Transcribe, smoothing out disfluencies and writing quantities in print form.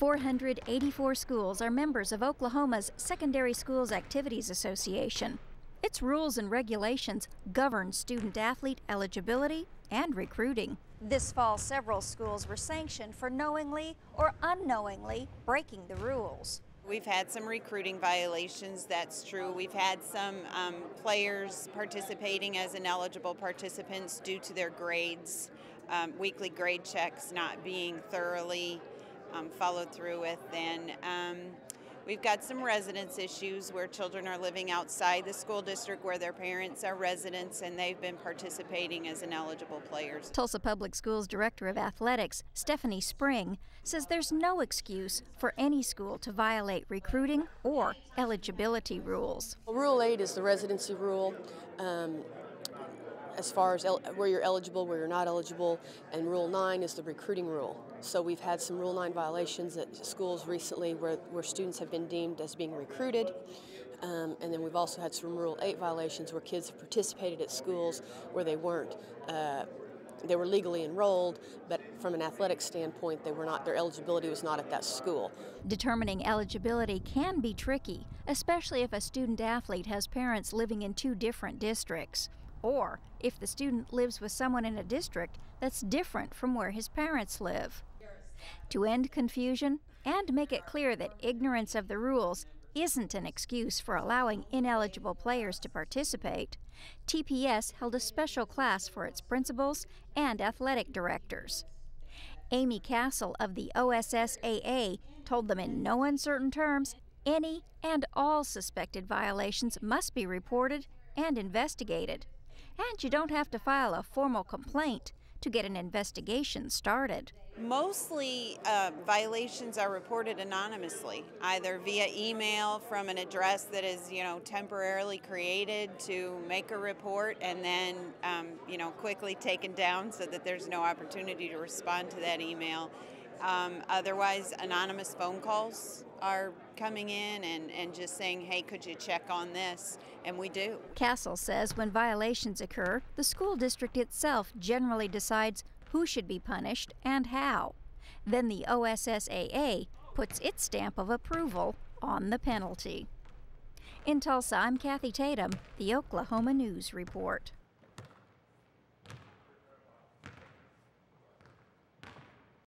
484 schools are members of Oklahoma's Secondary Schools Activities Association. Its rules and regulations govern student-athlete eligibility and recruiting. This fall, several schools were sanctioned for knowingly or unknowingly breaking the rules. We've had some recruiting violations, that's true. We've had some players participating as ineligible participants due to their grades, weekly grade checks not being thoroughly followed through with. And we've got some residence issues where children are living outside the school district where their parents are residents, and they've been participating as ineligible players. Tulsa Public Schools Director of Athletics, Stephanie Spring, says there's no excuse for any school to violate recruiting or eligibility rules. Rule 8 is the residency rule. As far as where you're eligible, where you're not eligible, and Rule 9 is the recruiting rule. So we've had some Rule 9 violations at schools recently where students have been deemed as being recruited, and then we've also had some Rule 8 violations where kids have participated at schools where they weren't. They were legally enrolled, but from an athletic standpoint, they were not. Their eligibility was not at that school. Determining eligibility can be tricky, especially if a student-athlete has parents living in two different districts, or if the student lives with someone in a district that's different from where his parents live. To end confusion and make it clear that ignorance of the rules isn't an excuse for allowing ineligible players to participate, TPS held a special class for its principals and athletic directors. Amy Castle of the OSSAA told them in no uncertain terms any and all suspected violations must be reported and investigated. And you don't have to file a formal complaint to get an investigation started. Mostly violations are reported anonymously, either via email from an address that is, temporarily created to make a report and then, quickly taken down so that there's no opportunity to respond to that email. Otherwise, anonymous phone calls are coming in and just saying, hey, could you check on this? And we do. Castle says when violations occur, the school district itself generally decides who should be punished and how. Then the OSSAA puts its stamp of approval on the penalty. In Tulsa, I'm Kathy Tatum, the Oklahoma News Report.